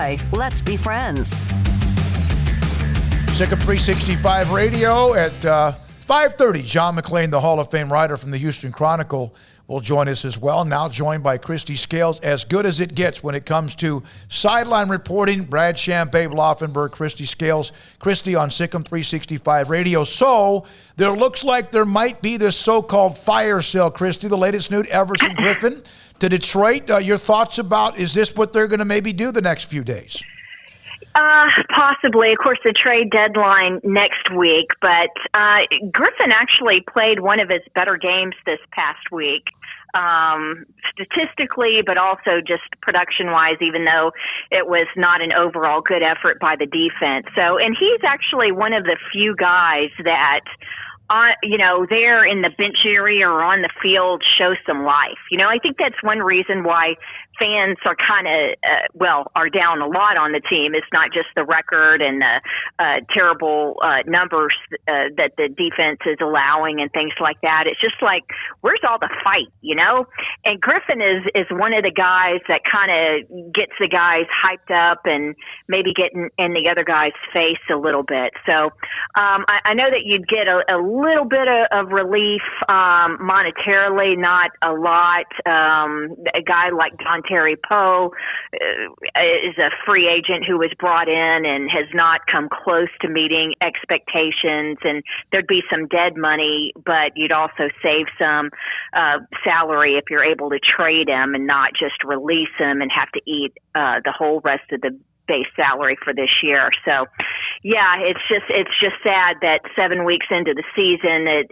Hi, let's be friends. SicEm365 Radio at 5:30. John McClain, the Hall of Fame writer from the Houston Chronicle, will join us as well. Now joined by Kristi Scales, as good as it gets when it comes to sideline reporting. Brad Sham, Babe Laufenberg, Kristi Scales. Kristi on SicEm365 Radio. So there looks like there might be this so-called fire sale, Kristi, the latest news, Everson Griffin to Detroit. Your thoughts about, is this what they're going to maybe do the next few days? Possibly. Of course, the trade deadline next week, but Griffin actually played one of his better games this past week, statistically, but also just production-wise, even though it was not an overall good effort by the defense. So, and he's actually one of the few guys that there in the bench area or on the field show some life. I think that's one reason why fans are kind of, are down a lot on the team. It's not just the record and the terrible numbers that the defense is allowing and things like that. It's just like, where's all the fight, And Griffin is one of the guys that kind of gets the guys hyped up and maybe getting in the other guy's face a little bit. So I know that you'd get a little bit of relief monetarily, not a lot. A guy like Don Terry Poe is a free agent who was brought in and has not come close to meeting expectations, and there'd be some dead money, but you'd also save some salary if you're able to trade him and not just release him and have to eat the whole rest of the base salary for this year. So, yeah, it's just sad that 7 weeks into the season, it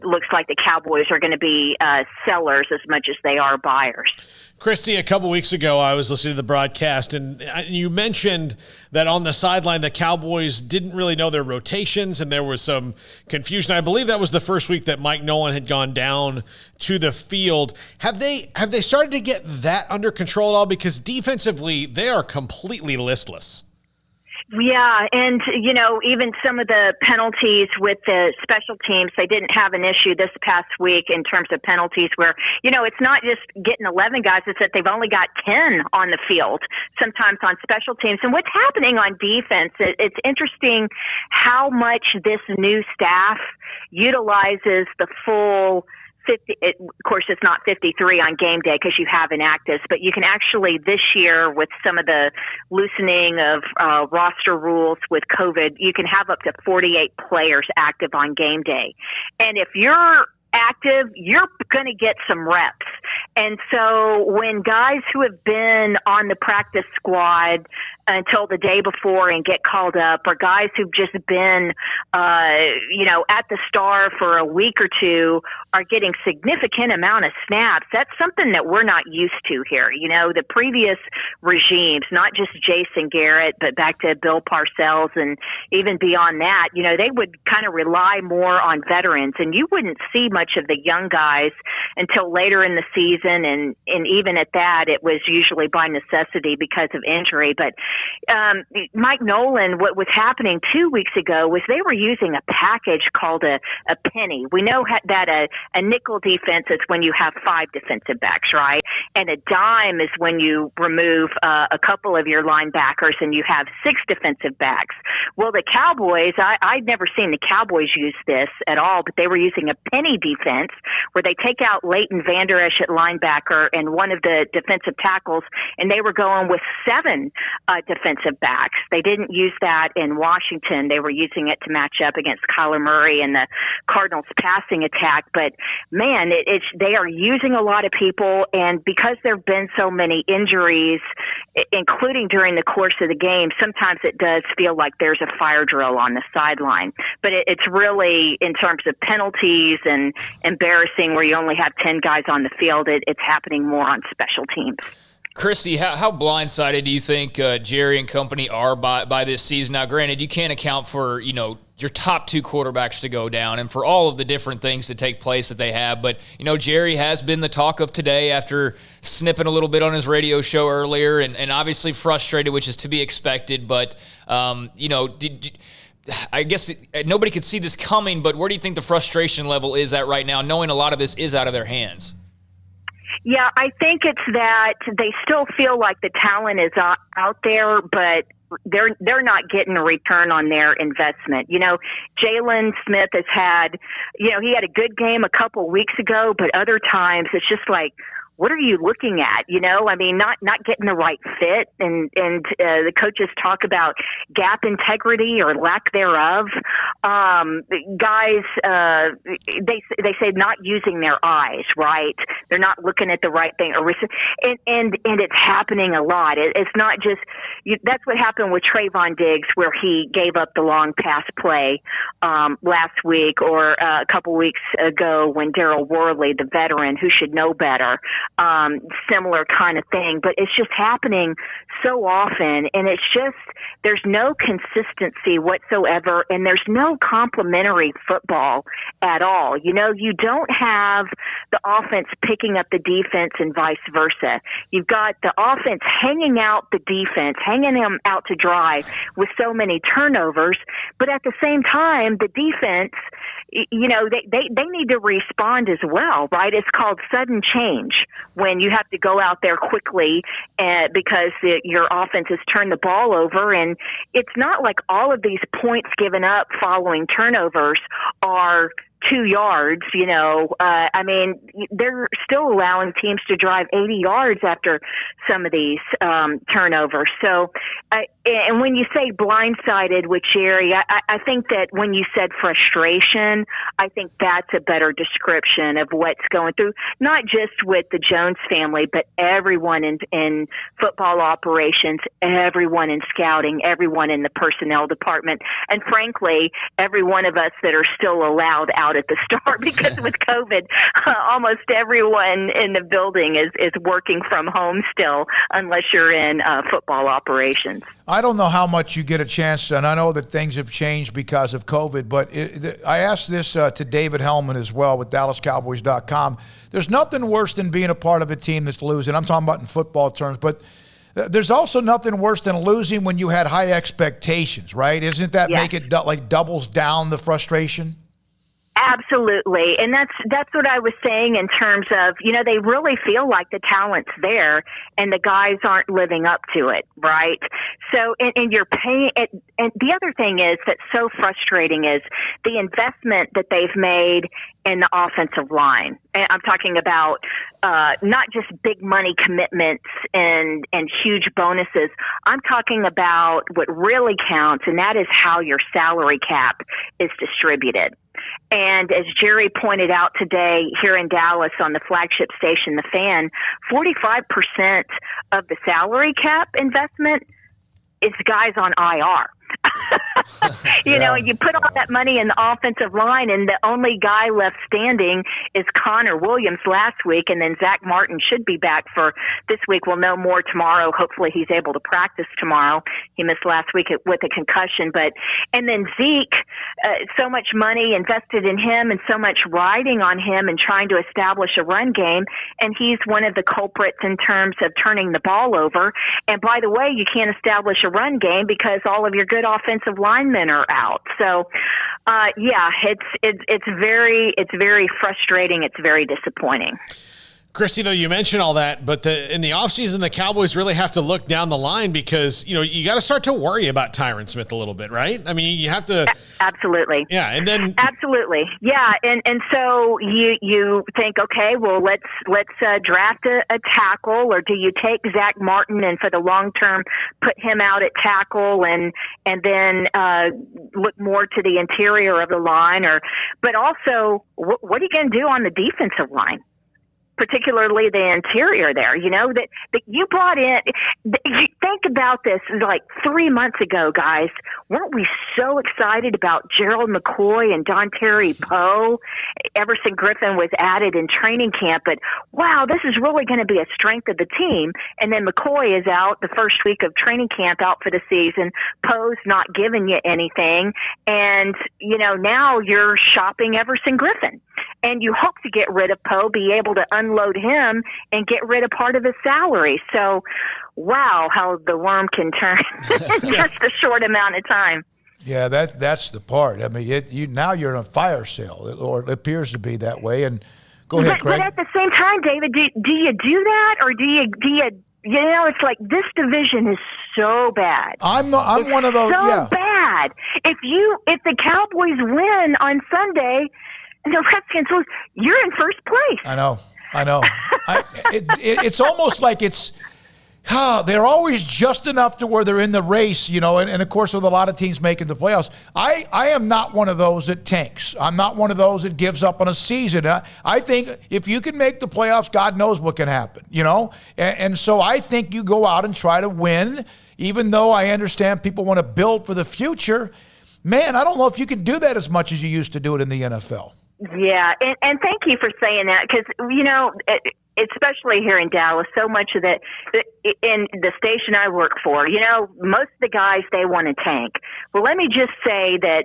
looks like the Cowboys are going to be sellers as much as they are buyers. Kristi, a couple weeks ago, I was listening to the broadcast, and you mentioned that on the sideline, the Cowboys didn't really know their rotations, and there was some confusion. I believe that was the first week that Mike Nolan had gone down to the field. Have they started to get that under control at all? Because defensively, they are completely listless. Yeah, and, even some of the penalties with the special teams, they didn't have an issue this past week in terms of penalties where, it's not just getting 11 guys, it's that they've only got 10 on the field, sometimes on special teams. And what's happening on defense, it's interesting how much this new staff utilizes the full 50, of course, it's not 53 on game day because you have inactives, but you can actually this year with some of the loosening of roster rules with COVID, you can have up to 48 players active on game day. And if you're active, you're going to get some reps. And so when guys who have been on the practice squad until the day before and get called up, or guys who've just been, at the Star for a week or two are getting significant amount of snaps, that's something that we're not used to here. The previous regimes, not just Jason Garrett, but back to Bill Parcells and even beyond that, they would kind of rely more on veterans, and you wouldn't see much of the young guys until later in the season. And even at that, it was usually by necessity because of injury. But Mike Nolan, what was happening 2 weeks ago was they were using a package called a penny. We know that a nickel defense is when you have 5 defensive backs, right? And a dime is when you remove a couple of your linebackers and you have 6 defensive backs. Well, the Cowboys, I'd never seen the Cowboys use this at all, but they were using a penny defense where they take out Leighton Vander Esch at linebacker and one of the defensive tackles, and they were going with 7 defensive backs. They didn't use that in Washington. They were using it to match up against Kyler Murray and the Cardinals passing attack. But man, they are using a lot of people, and because there have been so many injuries, including during the course of the game, sometimes it does feel like there's a fire drill on the sideline. But it's really, in terms of penalties and embarrassing where you only have 10 guys on the field, it's happening more on special teams. Kristi, how blindsided do you think Jerry and company are by this season? Now, granted, you can't account for, your top 2 quarterbacks to go down and for all of the different things that take place that they have. But, Jerry has been the talk of today after snipping a little bit on his radio show earlier and obviously frustrated, which is to be expected. But, I guess nobody could see this coming, but where do you think the frustration level is at right now, knowing a lot of this is out of their hands? Yeah, I think it's that they still feel like the talent is out there, but they're not getting a return on their investment. Jalen Smith has had, he had a good game a couple weeks ago, but other times it's just like, what are you looking at? Not getting the right fit, and the coaches talk about gap integrity or lack thereof. Guys, they say not using their eyes, right? They're not looking at the right thing, and it's happening a lot. It's not just that's what happened with Trayvon Diggs, where he gave up the long pass play last week, or a couple weeks ago when Daryl Worley, the veteran who should know better. Similar kind of thing, but it's just happening so often, and it's just there's no consistency whatsoever, and there's no complementary football at all. You don't have the offense picking up the defense and vice versa. You've got the offense hanging out the defense, hanging them out to dry with so many turnovers, but at the same time, the defense, they need to respond as well, right? It's called sudden change when you have to go out there quickly because your offense has turned the ball over. And it's not like all of these points given up following turnovers are 2 yards, they're still allowing teams to drive 80 yards after some of these turnovers. So, and when you say blindsided with Jerry, I think that when you said frustration, I think that's a better description of what's going through, not just with the Jones family, but everyone in football operations, everyone in scouting, everyone in the personnel department, and frankly, every one of us that are still allowed out at the start, because with COVID, almost everyone in the building is working from home still, unless you're in football operations. I don't know how much you get a chance, and I know that things have changed because of COVID, but I asked this to David Hellman as well with DallasCowboys.com. There's nothing worse than being a part of a team that's losing. I'm talking about in football terms, but there's also nothing worse than losing when you had high expectations, right? Isn't that make it like doubles down the frustration? Absolutely. And that's what I was saying in terms of, they really feel like the talent's there and the guys aren't living up to it, right? So, and you're paying it. And the other thing is that's so frustrating is the investment that they've made in the offensive line. And I'm talking about not just big money commitments and huge bonuses. I'm talking about what really counts, and that is how your salary cap is distributed. And as Jerry pointed out today here in Dallas on the flagship station, The Fan, 45% of the salary cap investment is guys on IR. And you put all that money in the offensive line, and the only guy left standing is Connor Williams last week, and then Zach Martin should be back for this week. We'll know more tomorrow. Hopefully he's able to practice tomorrow. He missed last week with a concussion. And then Zeke, so much money invested in him and so much riding on him and trying to establish a run game, and he's one of the culprits in terms of turning the ball over. And by the way, you can't establish a run game because all of your good offensive linemen are out. So, it's very frustrating. It's very disappointing. Kristi, though, you mentioned all that, but in the offseason, the Cowboys really have to look down the line because, you got to start to worry about Tyron Smith a little bit, right? I mean, you have to. Absolutely. Yeah, and then. Absolutely. Yeah, and so you think, okay, well, let's draft a tackle, or do you take Zach Martin and for the long term put him out at tackle and then look more to the interior of the line, but also what are you going to do on the defensive line? Particularly the interior there, that you brought in. Think about this, like 3 months ago, guys. Weren't we so excited about Gerald McCoy and Don Terry Poe? Everson Griffin was added in training camp, but wow, this is really going to be a strength of the team. And then McCoy is out the first week of training camp, out for the season. Poe's not giving you anything. And, now you're shopping Everson Griffin. And you hope to get rid of Poe, be able to unload him, and get rid of part of his salary. So, wow, how the worm can turn in just a short amount of time. Yeah, that's the part. I mean, now you're in a fire sale, or it appears to be that way. And Go ahead, Craig. But at the same time, David, do you do that, or do you it's like this division is so bad. I'm one of those. So bad. If the Cowboys win on Sunday and the Redskins lose, you're in first place. I know. It's almost like they're always just enough to where they're in the race, and of course with a lot of teams making the playoffs. I am not one of those that tanks. I'm not one of those that gives up on a season. I think if you can make the playoffs, God knows what can happen, and so I think you go out and try to win, even though I understand people want to build for the future. Man, I don't know if you can do that as much as you used to do it in the NFL. Yeah, and thank you for saying that, because, especially here in Dallas, so much of that, in the station I work for, most of the guys, they want to tank. Well, let me just say that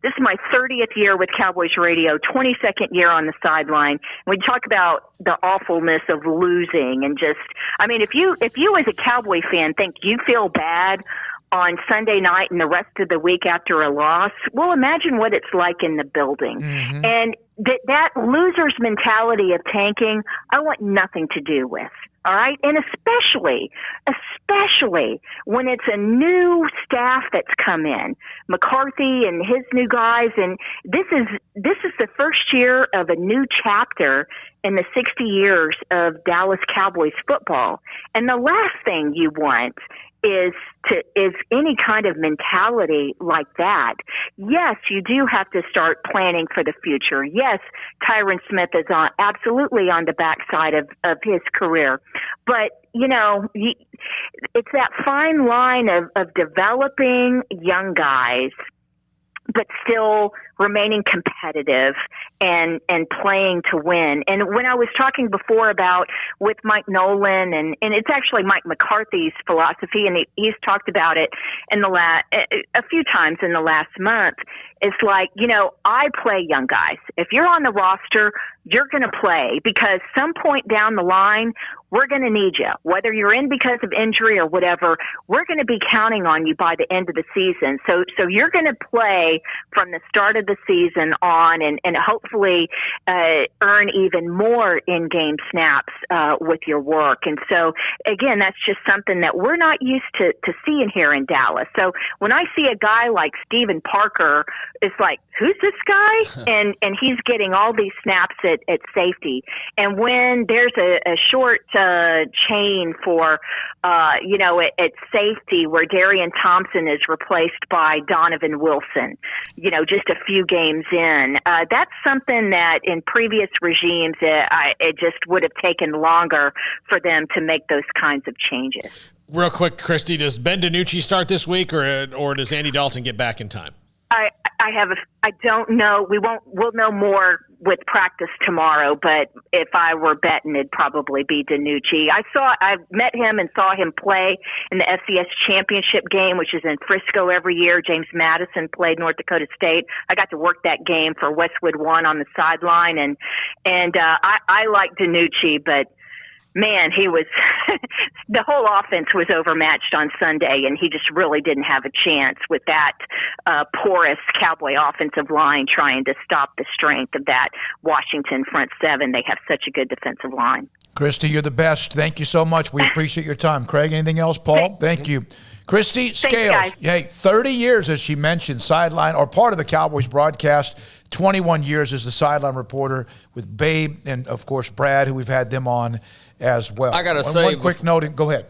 this is my 30th year with Cowboys Radio, 22nd year on the sideline. We talk about the awfulness of losing and just, if you as a Cowboy fan think you feel bad on Sunday night and the rest of the week after a loss, well, imagine what it's like in the building. Mm-hmm. And that loser's mentality of tanking, I want nothing to do with. All right. And especially when it's a new staff that's come in, McCarthy and his new guys. And this is the first year of a new chapter in the 60 years of Dallas Cowboys football. And the last thing you want is any kind of mentality like that. Yes, you do have to start planning for the future. Yes, Tyron Smith is absolutely on the backside of his career. But, it's that fine line of developing young guys, but still remaining competitive and playing to win. And when I was talking before about with Mike Nolan, and it's actually Mike McCarthy's philosophy, and he's talked about it in a few times in the last month. It's like, I play young guys. If you're on the roster, you're going to play, because some point down the line, we're going to need you. Whether you're in because of injury or whatever, we're going to be counting on you by the end of the season. So you're going to play from the start of the season on, and hopefully earn even more in-game snaps with your work. And so, again, that's just something that we're not used to seeing here in Dallas. So when I see a guy like Steven Parker, it's like, who's this guy? and he's getting all these snaps at safety. And when there's a short chain for, at safety where Darian Thompson is replaced by Donovan Wilson, just a few games in, that's something that in previous regimes, it just would have taken longer for them to make those kinds of changes. Real quick, Kristi, does Ben DiNucci start this week, or does Andy Dalton get back in time? I don't know. We'll know more with practice tomorrow, but if I were betting, it'd probably be DiNucci. I met him and saw him play in the FCS championship game, which is in Frisco every year. James Madison played North Dakota State. I got to work that game for Westwood One on the sideline, and I like DiNucci, but man, he was the whole offense was overmatched on Sunday, and he just really didn't have a chance with that porous Cowboy offensive line trying to stop the strength of that Washington front seven. They have such a good defensive line. Kristi, you're the best. Thank you so much. We appreciate your time. Craig, anything else? Paul, thank you. Kristi Scales, 30 years, as she mentioned, sideline or part of the Cowboys broadcast, 21 years as the sideline reporter with Babe and, of course, Brad, who we've had them on as well. I got to say, one quick note. Go ahead.